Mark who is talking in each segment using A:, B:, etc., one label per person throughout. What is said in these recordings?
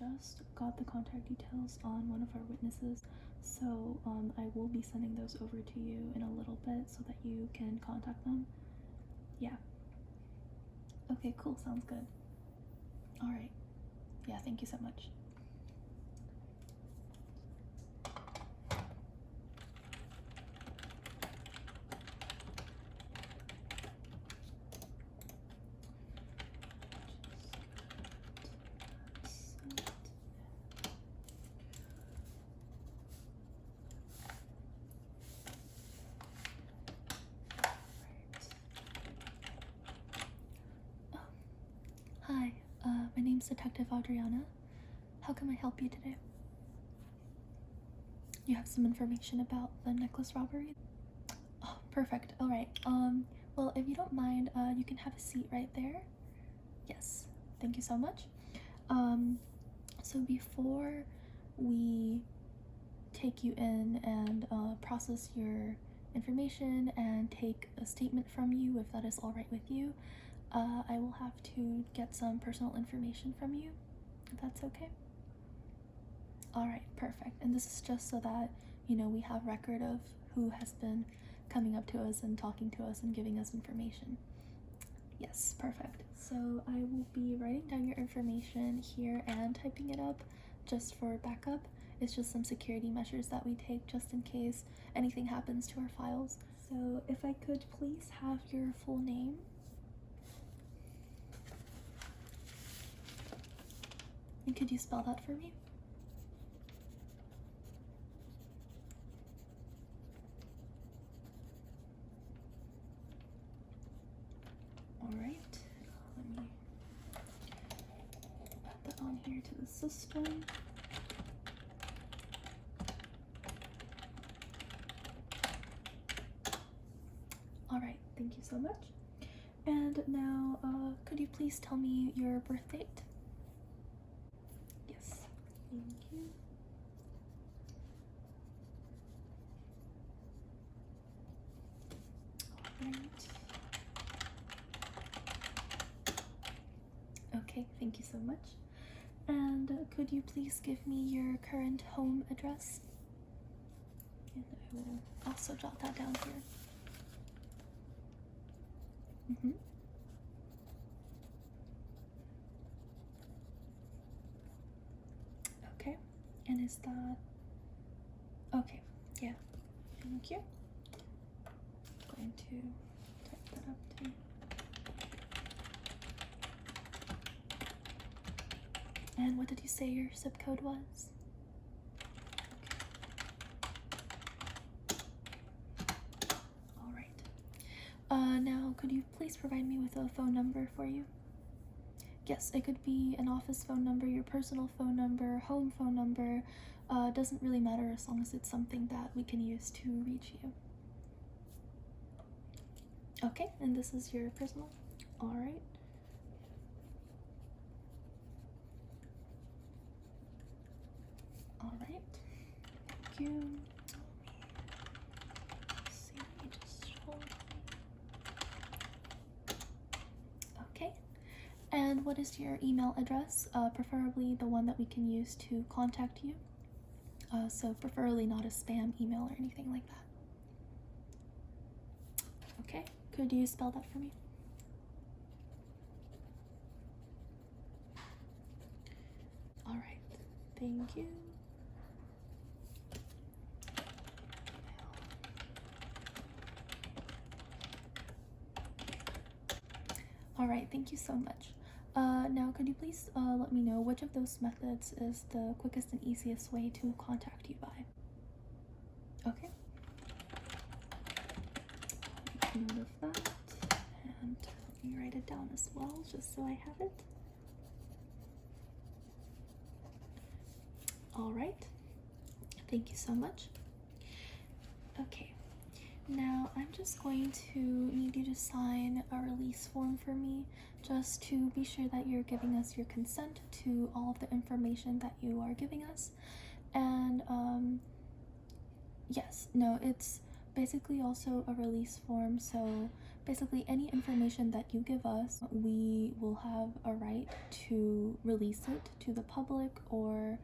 A: just got the contact details on one of our witnesses, so I will be sending those over to you in a little bit so that you can contact them. Yeah. Okay, cool, sounds good. All right. Yeah, thank you so much. Hi, my name's Detective Adriana. How can I help you today? You have some information about the necklace robbery? Oh, perfect. All right. Well, if you don't mind, you can have a seat right there. Yes. Thank you so much. So before we take you in and process your information and take a statement from you, if that is all right with you, I will have to get some personal information from you, if that's okay. All right, perfect. And this is just so that, you know, we have record of who has been coming up to us and talking to us and giving us information. Yes, perfect. So I will be writing down your information here and typing it up just for backup. It's just some security measures that we take just in case anything happens to our files. So if I could please have your full name. And could you spell that for me? All right, let me put that on here to the system. All right, thank you so much. And now, could you please tell me your birth date? Yes, thank you. All right. Okay, thank you so much. And could you please give me your current home address? And I will also jot that down here. Okay, and is that okay? Yeah, thank you. I'm going to type that up too. And what did you say your zip code was? All right. Now, could you please provide me with a phone number for you? Yes, it could be an office phone number, your personal phone number, home phone number. Doesn't really matter as long as it's something that we can use to reach you. Okay, and this is your personal? All right. All right, thank you. Let's see, just hold. Okay, and what is your email address? Preferably the one that we can use to contact you. So preferably not a spam email or anything like that. Okay, could you spell that for me? All right, thank you. All right, thank you so much. Now, could you please let me know which of those methods is the quickest and easiest way to contact you by? Okay. Make note of that, and let me write it down as well, just so I have it. All right. Thank you so much. Okay. Now, I'm just going to need you to sign a release form for me, just to be sure that you're giving us your consent to all of the information that you are giving us. And, yes, no, it's basically also a release form, so basically any information that you give us, we will have a right to release it to the public or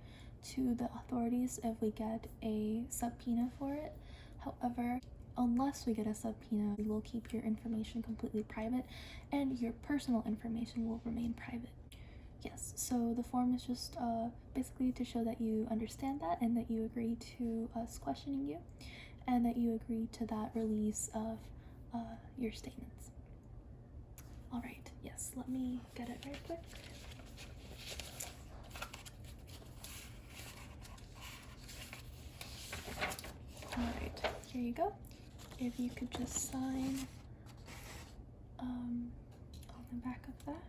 A: to the authorities if we get a subpoena for it. However, unless we get a subpoena, we will keep your information completely private and your personal information will remain private. Yes, so the form is just basically to show that you understand that and that you agree to us questioning you and that you agree to that release of your statements. All right, yes, let me get it right quick. All right, here you go. If you could just sign on the back of that.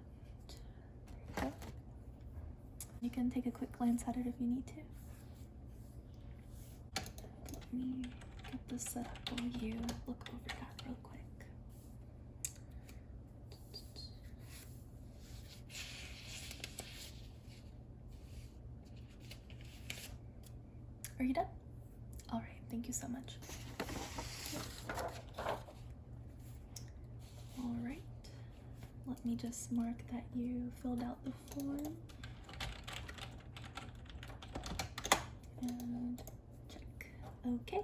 A: There you go. You can take a quick glance at it if you need to. Let me get this set up while you look over that real quick. Are you done? All right, thank you so much. All right, let me just mark that you filled out the form. And check. Okay,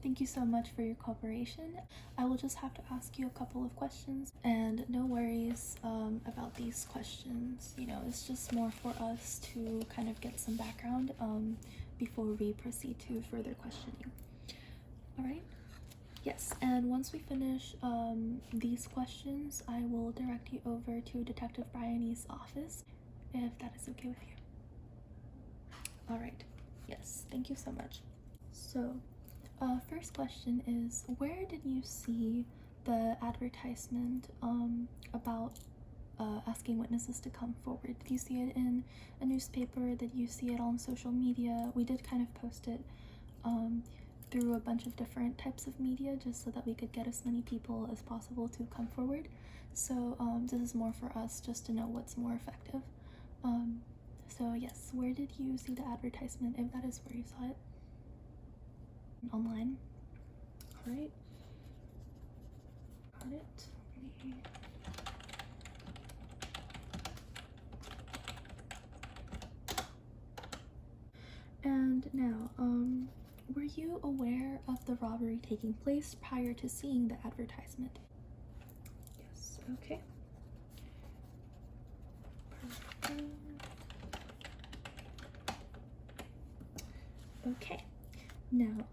A: thank you so much for your cooperation. I will just have to ask you a couple of questions, and no worries about these questions. You know, it's just more for us to kind of get some background before we proceed to further questioning. All right? Yes, and once we finish these questions, I will direct you over to Detective Bryoni's office, if that is okay with you. All right. Yes, thank you so much. So, first question is, where did you see the advertisement about asking witnesses to come forward? Did you see it in a newspaper? Did you see it on social media? We did kind of post it through a bunch of different types of media just so that we could get as many people as possible to come forward. So this is more for us just to know what's more effective. So yes, where did you see the advertisement, if that is where you saw it? Online. All right. Got it. And now, were you aware of the robbery taking place prior to seeing the advertisement? Yes, okay. Perfect. Okay. Now,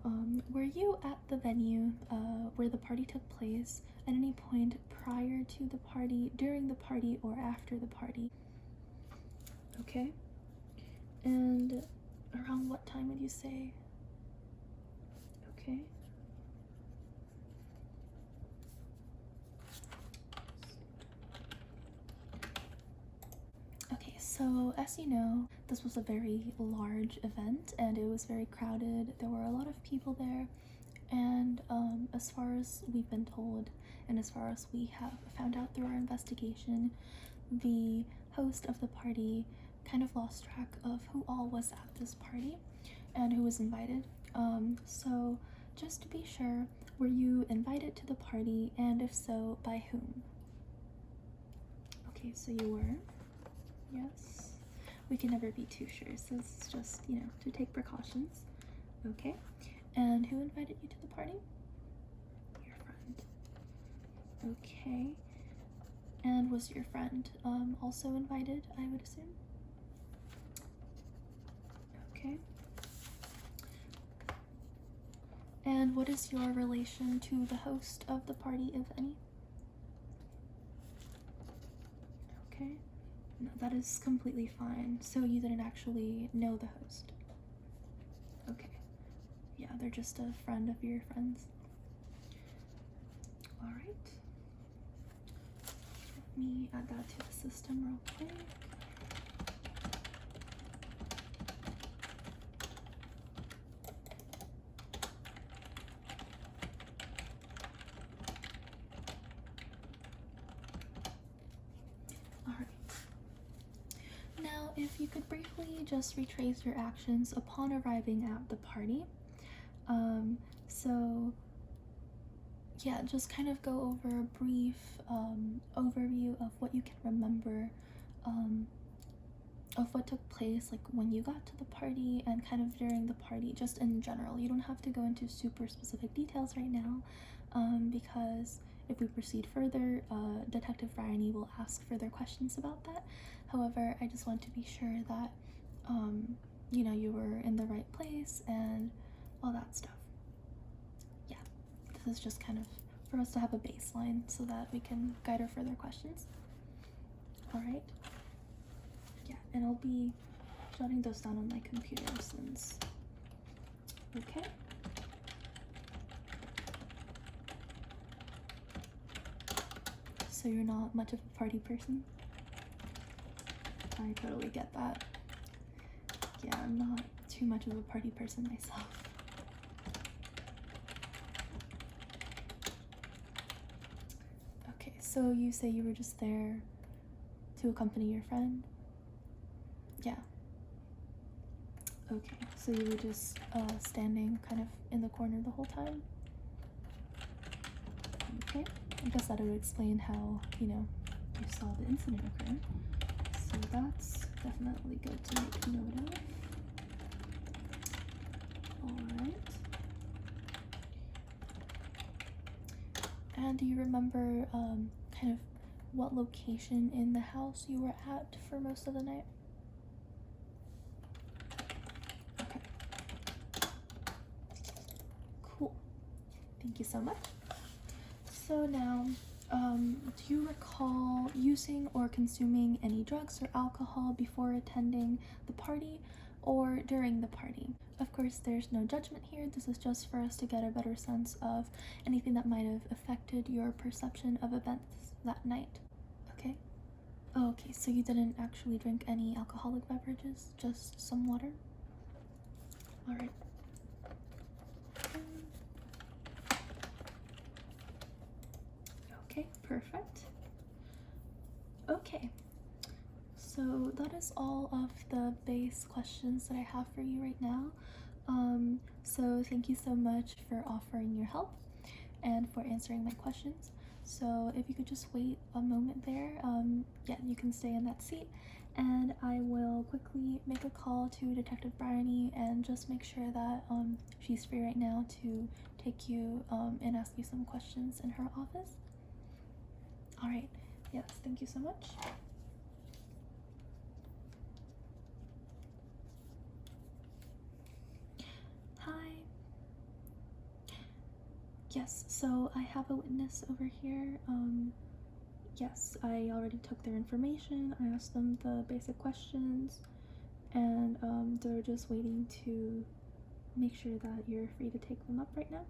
A: were you at the venue where the party took place at any point prior to the party, during the party, or after the party? Okay. And around what time would you say? Okay. Okay, so as you know, this was a very large event and it was very crowded. There were a lot of people there, and as far as we've been told and as far as we have found out through our investigation, the host of the party kind of lost track of who all was at this party and who was invited. So just to be sure, were you invited to the party, and if so, by whom? Okay, so you were. Yes. We can never be too sure, so it's just, you know, to take precautions. Okay. And who invited you to the party? Your friend. Okay. And was your friend also invited, I would assume? Okay. And what is your relation to the host of the party, if any? Okay. No, that is completely fine. So you didn't actually know the host? Okay. Yeah, they're just a friend of your friends. All right. Let me add that to the system real quick. Now, if you could briefly just retrace your actions upon arriving at the party. So yeah, just kind of go over a brief overview of what you can remember of what took place, like when you got to the party and kind of during the party, just in general. You don't have to go into super specific details right now, because if we proceed further, Detective Bryoni will ask further questions about that. However, I just want to be sure that, you know, you were in the right place and all that stuff. Yeah, this is just kind of for us to have a baseline so that we can guide our further questions. All right. Yeah, and I'll be jotting those down on my computer since. Okay. So you're not much of a party person? I totally get that. Yeah, I'm not too much of a party person myself. Okay, so you say you were just there to accompany your friend? Yeah. Okay, so you were just standing kind of in the corner the whole time? Okay, I guess that would explain how, you know, you saw the incident occur. So that's definitely good to make note of. Alright. And do you remember kind of what location in the house you were at for most of the night? Okay. Cool. Thank you so much. So now, do you recall using or consuming any drugs or alcohol before attending the party or during the party? Of course, there's no judgment here. This is just for us to get a better sense of anything that might have affected your perception of events that night. Okay? Okay, so you didn't actually drink any alcoholic beverages, just some water? Alright. Okay, perfect. Okay, so that is all of the base questions that I have for you right now. So thank you so much for offering your help and for answering my questions. So if you could just wait a moment there, yeah, you can stay in that seat, and I will quickly make a call to Detective Bryoni and just make sure that she's free right now to take you and ask you some questions in her office. All right, yes, thank you so much. Hi. Yes, so I have a witness over here. Yes, I already took their information. I asked them the basic questions, and they're just waiting to make sure that you're free to take them up right now.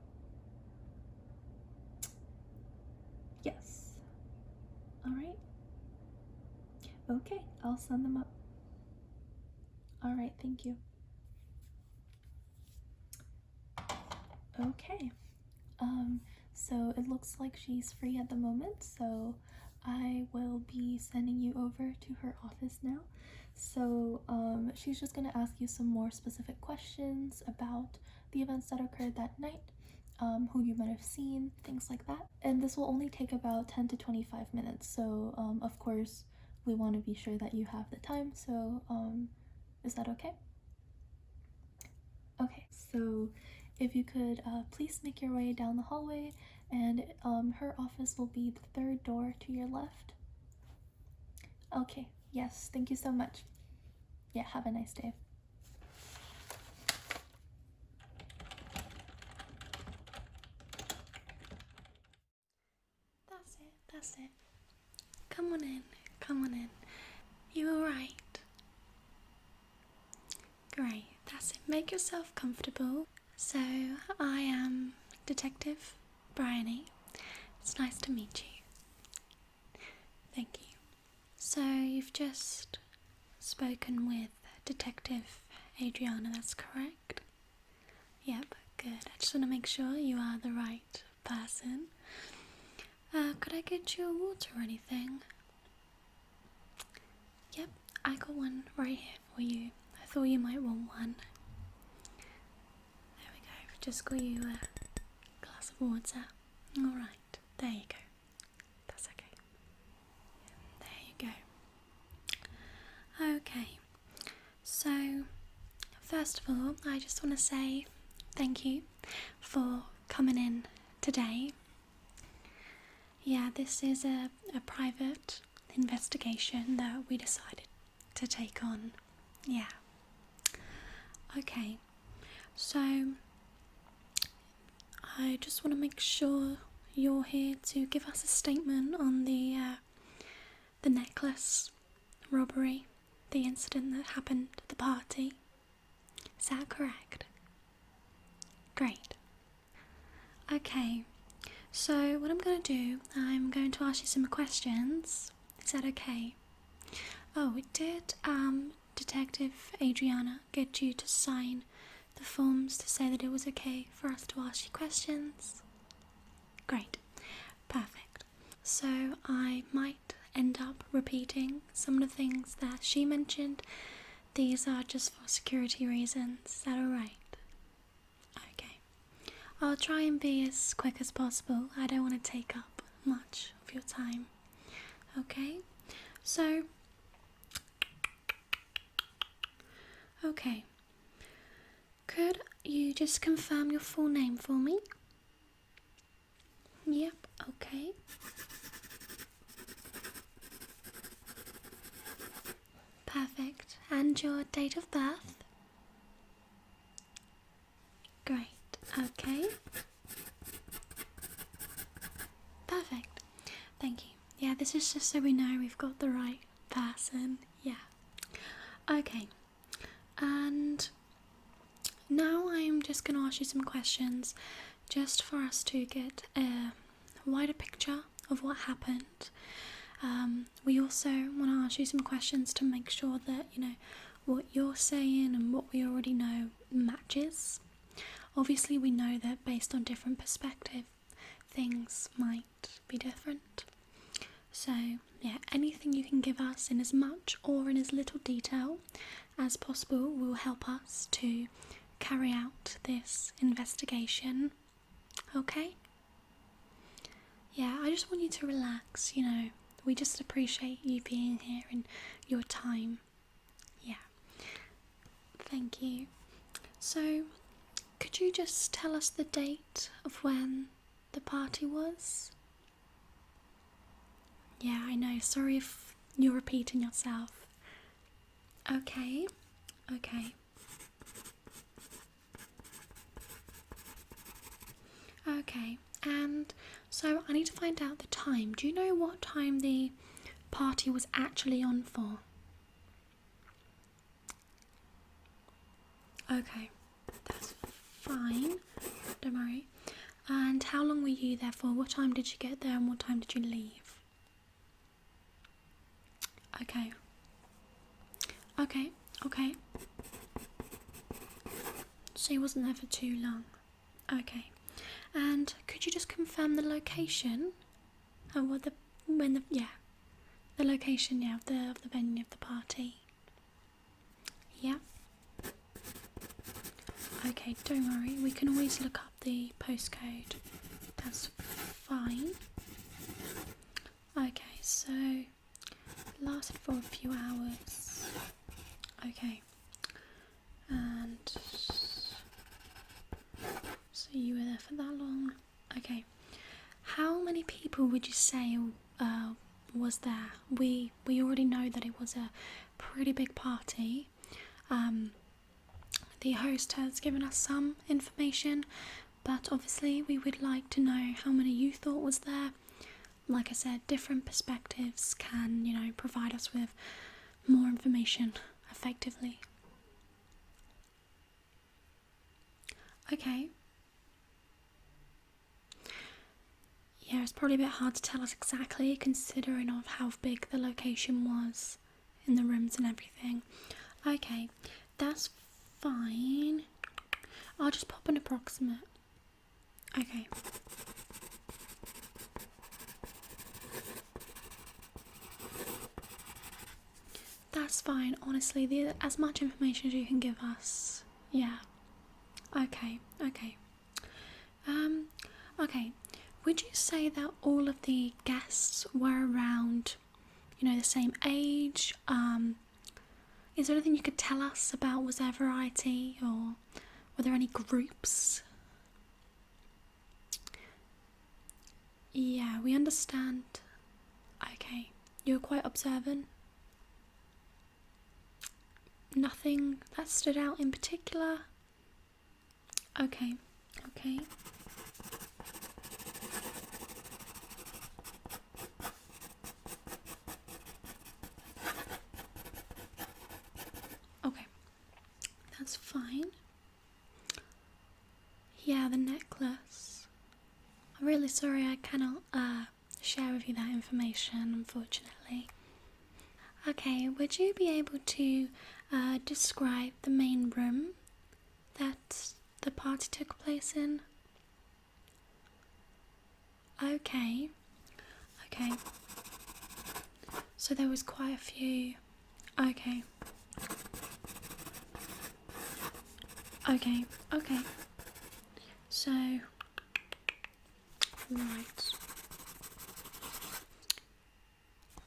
A: Yes. All right. Okay, I'll send them up. All right, thank you. Okay. So it looks like she's free at the moment, so I will be sending you over to her office now. So she's just gonna ask you some more specific questions about the events that occurred that night, who you might have seen, things like that. And this will only take about 10 to 25 minutes, so of course we want to be sure that you have the time, so is that okay? Okay, so if you could please make your way down the hallway, and her office will be the third door to your left. Okay, yes, thank you so much. Yeah, have a nice day. That's it. Come on in, come on in. You alright? Great, that's it. Make yourself comfortable. So, I am Detective Bryoni. It's nice to meet you. Thank you. So, you've just spoken with Detective Adriana, that's correct? Yep, good. I just want to make sure you are the right person. Could I get you a water or anything? Yep, I got one right here for you. I thought you might want one. There we go, just got you a glass of water.
B: Alright, there you go. That's okay. There you go. Okay, so first of all, I just want to say thank you for coming in today. Yeah, this is a private investigation that we decided to take on. Yeah. Okay, so I just want to make sure you're here to give us a statement on the necklace robbery, the incident that happened at the party. Is that correct? Great. Okay, so what I'm going to do, I'm going to ask you some questions. Is that okay? Oh, did Detective Adriana get you to sign the forms to say that it was okay for us to ask you questions? Great. Perfect. So I might end up repeating some of the things that she mentioned. These are just for security reasons. Is that alright? Okay. I'll try and be as quick as possible. I don't want to take up much of your time. Okay? So, okay. Could you just confirm your full name for me? Yep, okay. Perfect. And your date of birth? Great, okay. Perfect. Thank you. Yeah, this is just so we know we've got the right person. Yeah. Okay. And now I'm just going to ask you some questions just for us to get a wider picture of what happened. We also want to ask you some questions to make sure that, what you're saying and what we already know matches. Obviously, we know that based on different perspectives, things might be different. So, yeah, anything you can give us in as much or in as little detail as possible will help us to carry out this investigation. Okay? Yeah, I just want you to relax, We just appreciate you being here and your time. Yeah. Thank you. So, could you just tell us the date of when the party was? Yeah, I know. Sorry if you're repeating yourself. Okay. Okay. Okay. And so I need to find out the time. Do you know what time the party was actually on for? Okay, that's fine. Don't worry. And how long were you there for? What time did you get there and what time did you leave? Okay. Okay, okay. So you wasn't there for too long. Okay. And could you just confirm the location? The location, of the venue of the party. Yeah. Okay, don't worry. We can always look up the postcode. That's fine. Okay, so it lasted for a few hours. Okay. And so you were there for that long. Okay. How many people would you say was there? We already know that it was a pretty big party. The host has given us some information, but obviously we would like to know how many you thought was there. Like I said, different perspectives can, provide us with more information effectively. Okay. Yeah, it's probably a bit hard to tell us exactly considering of how big the location was in the rooms and everything. Okay, that's fine. I'll just pop an approximate. Okay. That's fine, honestly, as much information as you can give us. Yeah. Okay. Okay. would you say that all of the guests were around, the same age? Is there anything you could tell us about? Was there variety, or were there any groups? Yeah, we understand. Okay, you were quite observant. Nothing that stood out in particular? Okay. Okay. Okay. That's fine. Yeah, the necklace. I'm really sorry I cannot share with you that information, unfortunately. Okay, would you be able to describe the main room that the party took place in? Okay. Okay. So there was quite a few. Okay. Okay. Okay. So, right.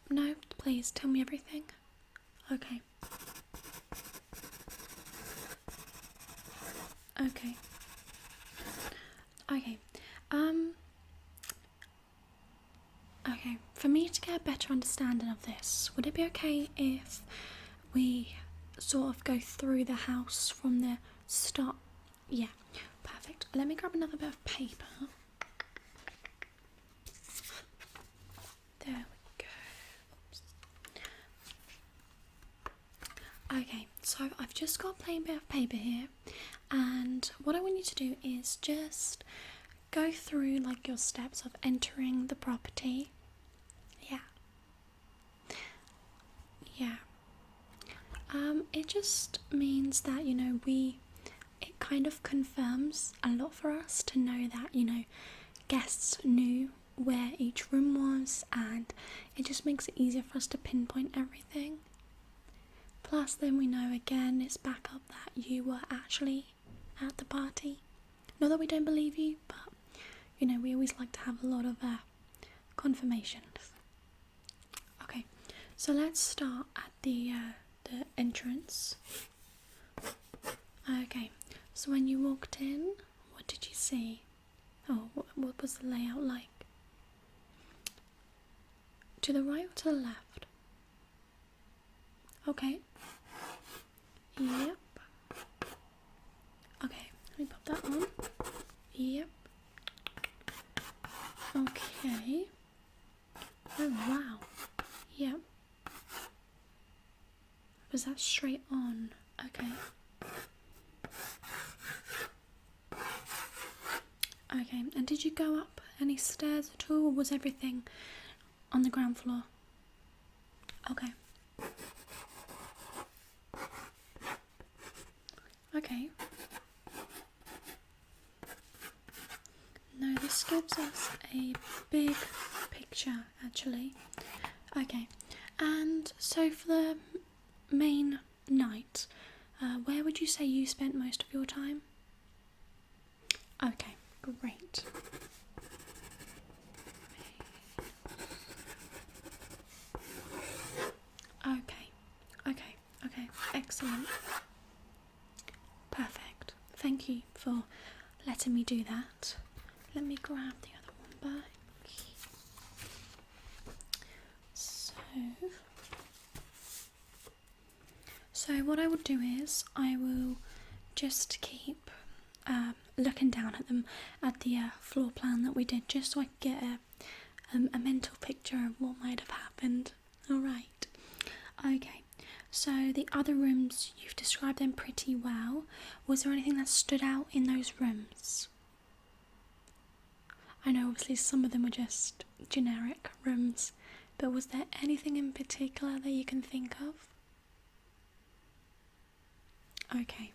B: No, please tell me everything. Okay. Okay. Okay. Okay. For me to get a better understanding of this, would it be okay if we sort of go through the house from the start? Yeah. Perfect. Let me grab another bit of paper. There we go. Oops. Okay, so I've just got a plain bit of paper here, and what I want you to do is just go through like your steps of entering the property. Yeah. Yeah. It just means that, it kind of confirms a lot for us to know that, guests knew where each room was, and it just makes it easier for us to pinpoint everything. Plus then we know again it's back up that you were actually at the party. Not that we don't believe you, but we always like to have a lot of confirmations. Okay, so let's start at the entrance. Okay, so when you walked in, what did you see? Oh, what was the layout like? To the right or to the left? Okay. Yep. Okay, let me pop that on. Yep. Okay. Oh wow. Yep. Was that straight on? Okay. Okay, and did you go up any stairs at all, or was everything on the ground floor? Okay. Okay. No, this gives us a big picture, actually. Okay, and so for the main night, where would you say you spent most of your time? Okay, great. Okay, excellent. Perfect. Thank you for letting me do that. Let me grab the other one back. So what I will do is I will just keep looking down at them at the floor plan that we did, just so I can get a mental picture of what might have happened. Alright. Okay. So the other rooms, you've described them pretty well. Was there anything that stood out in those rooms? I know obviously some of them were just generic rooms, but was there anything in particular that you can think of? Okay.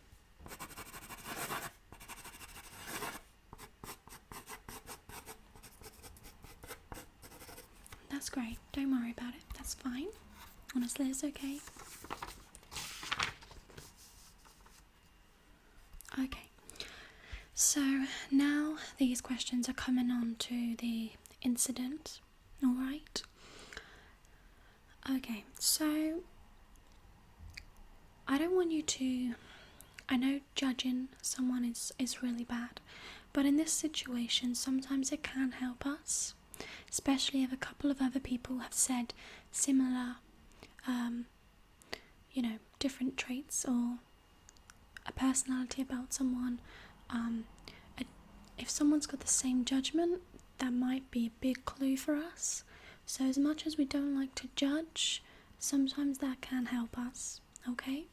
B: That's great. Don't worry about it. That's fine. Honestly, it's okay. Okay. So now these questions are coming on to the incident, alright? Okay, so I don't want you to, I know judging someone is really bad, but in this situation sometimes it can help us, especially if a couple of other people have said similar, different traits or a personality about someone. If someone's got the same judgment, that might be a big clue for us. So as much as we don't like to judge, sometimes that can help us, okay?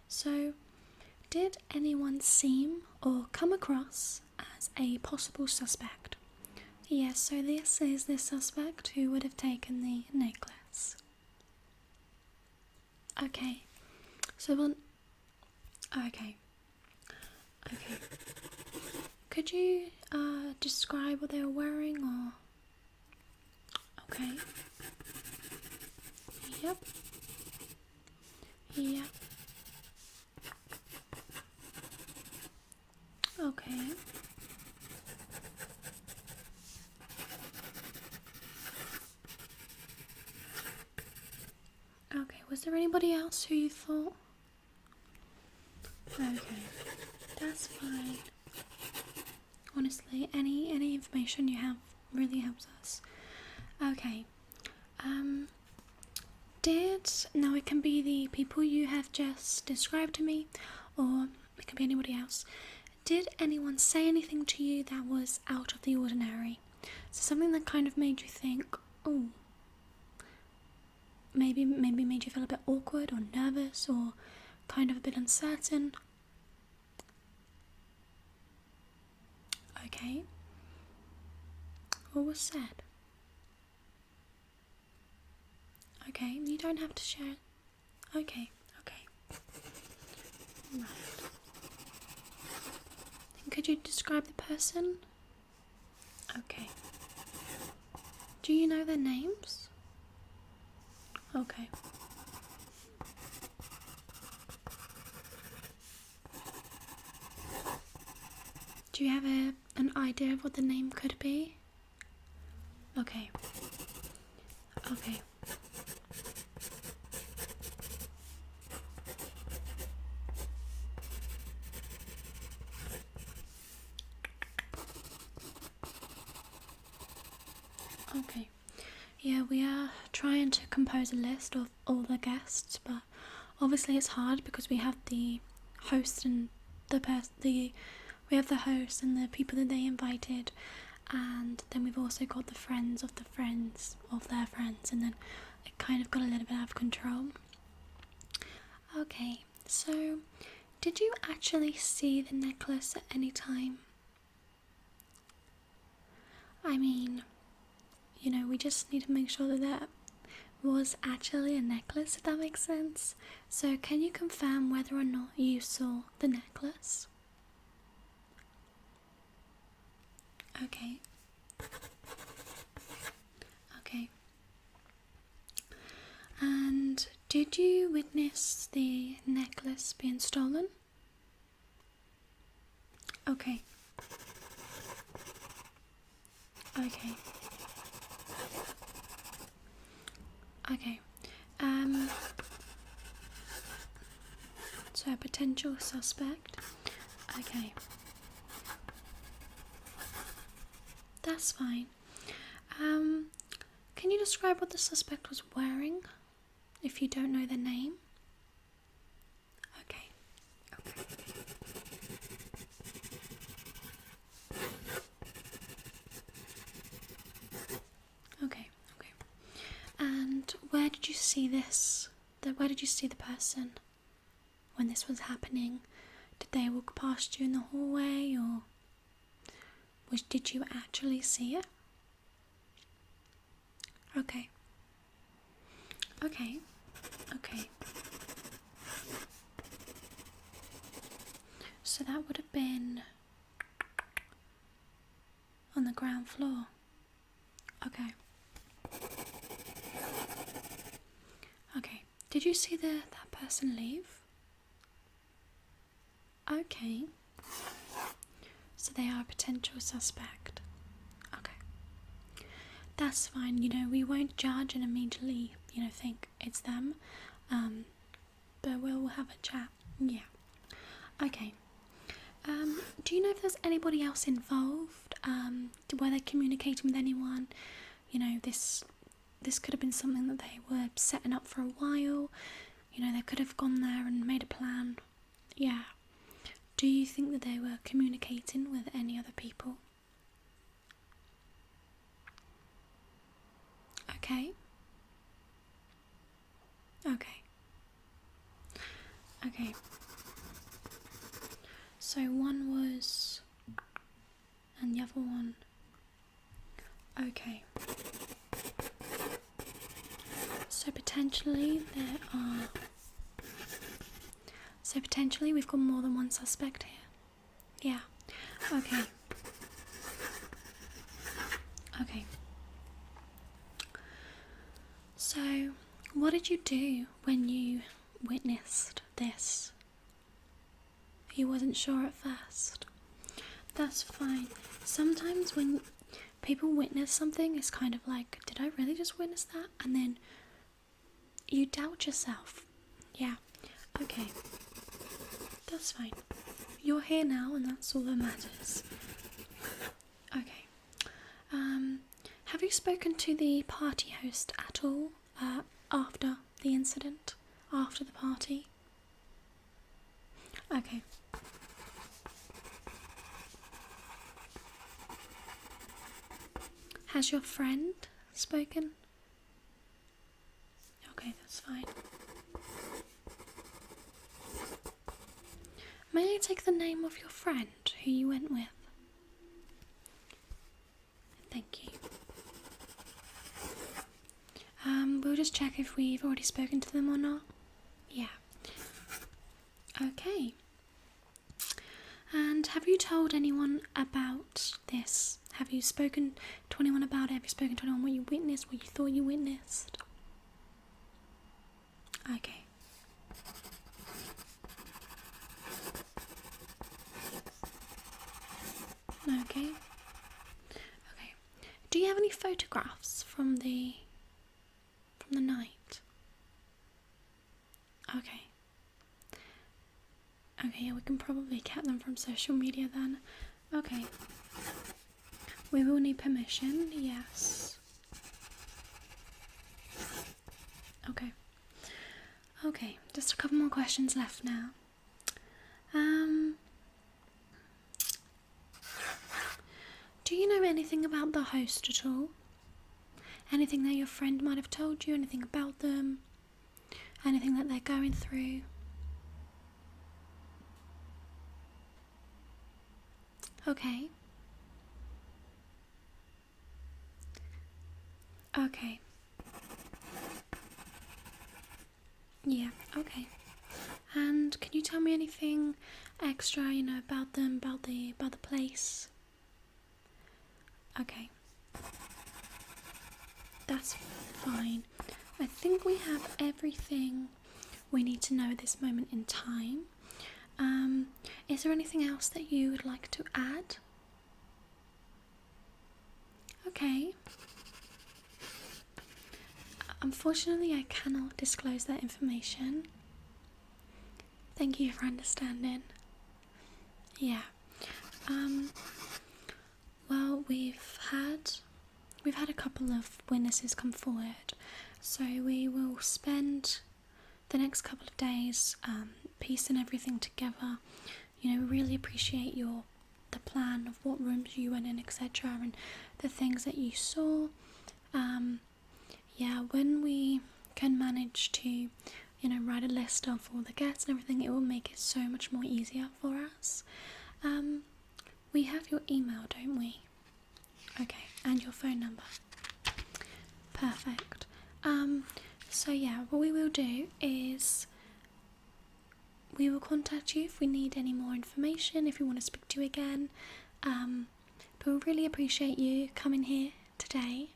B: So, did anyone seem or come across as a possible suspect? Yes, so this is the suspect who would have taken the necklace. Okay, so okay. Could you describe what they were wearing, or? Okay. Yep. Okay. Okay, was there anybody else who you thought? Okay, that's fine. Honestly, any information you have really helps us. Okay. Now it can be the people you have just described to me, or it can be anybody else. Did anyone say anything to you that was out of the ordinary? So something that kind of made you think, oh, maybe made you feel a bit awkward or nervous or kind of a bit uncertain. Okay. What was said? Okay, you don't have to share it. Okay. Right. And could you describe the person? Okay. Do you know their names? Okay. Do you have an idea of what the name could be? Okay. Okay. Yeah, we are trying to compose a list of all the guests, but obviously it's hard because we have the host and we have the host and the people that they invited, and then we've also got the friends of the friends of their friends, and then it kind of got a little bit out of control. Okay, so did you actually see the necklace at any time? I mean, we just need to make sure that was actually a necklace, if that makes sense. So can you confirm whether or not you saw the necklace? Okay. And did you witness the necklace being stolen? Okay. So a potential suspect. Okay. That's fine. Can you describe what the suspect was wearing, if you don't know the name? Okay. And where did you see this? Where did you see the person when this was happening? Did they walk past you in the hallway, or did you actually see it? Okay. So that would have been on the ground floor. Okay. Did you see that person leave? Okay. So they are a potential suspect. Okay. That's fine, you know, we won't judge and immediately, you know, think it's them. But we'll have a chat. Yeah. Okay. Do you know if there's anybody else involved? Were they communicating with anyone? You know, this could have been something that they were setting up for a while. You know, they could have gone there and made a plan. Yeah. Do you think that they were communicating with any other people? Okay. Okay. Okay. So one was, and the other one. Okay. So potentially we've got more than one suspect here. Yeah. Okay. Okay. So, what did you do when you witnessed this? You wasn't sure at first. That's fine. Sometimes when people witness something, it's kind of like, did I really just witness that? And then you doubt yourself. Yeah. Okay. That's fine. You're here now and that's all that matters. Okay. Have you spoken to the party host at all after the incident? After the party? Okay. Has your friend spoken? Okay, that's fine. May I take the name of your friend who you went with? Thank you. We'll just check if we've already spoken to them or not. Yeah. Okay. And have you told anyone about this? Have you spoken to anyone about it? Have you spoken to anyone what you witnessed, what you thought you witnessed? Okay. Okay. Okay. Do you have any photographs from the night? Okay. Okay, yeah, we can probably get them from social media then. Okay. We will need permission, yes. Okay. Okay, just a couple more questions left now. Do you know anything about the host at all? Anything that your friend might have told you? Anything about them? Anything that they're going through? Okay. Okay. Yeah, okay. And can you tell me anything extra, you know, about them, about the place? Okay. That's fine. I think we have everything we need to know at this moment in time. Is there anything else that you would like to add? Okay. Unfortunately, I cannot disclose that information. Thank you for understanding. Yeah. Well, we've had a couple of witnesses come forward, so we will spend the next couple of days piecing everything together. You know, we really appreciate the plan of what rooms you went in, etc., and the things that you saw. Yeah, when we can manage to, you know, write a list of all the guests and everything, it will make it so much more easier for us. We have your email, don't we? Okay, and your phone number. Perfect. So yeah, what we will do is we will contact you if we need any more information, if we want to speak to you again. But we really appreciate you coming here today.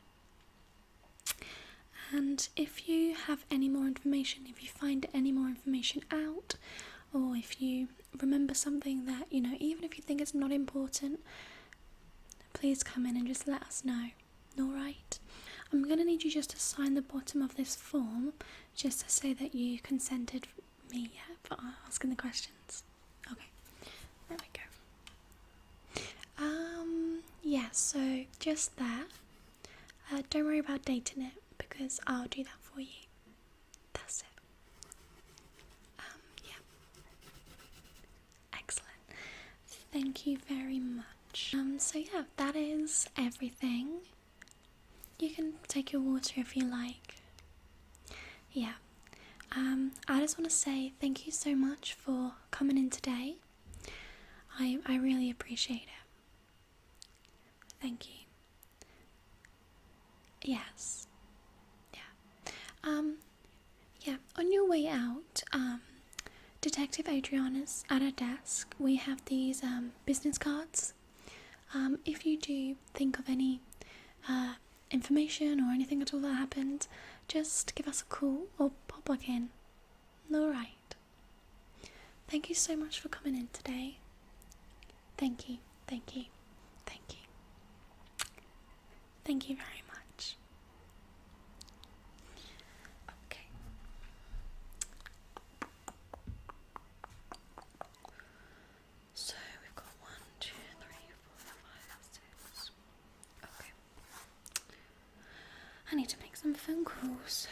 B: And if you have any more information, if you find any more information out, or if you remember something that, you know, even if you think it's not important, please come in and just let us know. Alright? I'm going to need you just to sign the bottom of this form just to say that you consented me, yeah, for asking the questions. Okay, there we go. Yeah, so just that. Don't worry about dating it because I'll do that for you. That's it. Yeah. Excellent. Thank you very much. So yeah, that is everything. You can take your water if you like. Yeah. I just want to say thank you so much for coming in today. I really appreciate it. Thank you. Yes. Yeah. Yeah, on your way out, Detective Adriana's at her desk. We have these business cards. If you do think of any information or anything at all that happened, just give us a call or pop back in. Alright. Thank you so much for coming in today. Thank you, thank you, thank you. Thank you very much. Okay. So we've got 1, 2, 3, 4, 5, 6. Okay. I need to make some phone calls.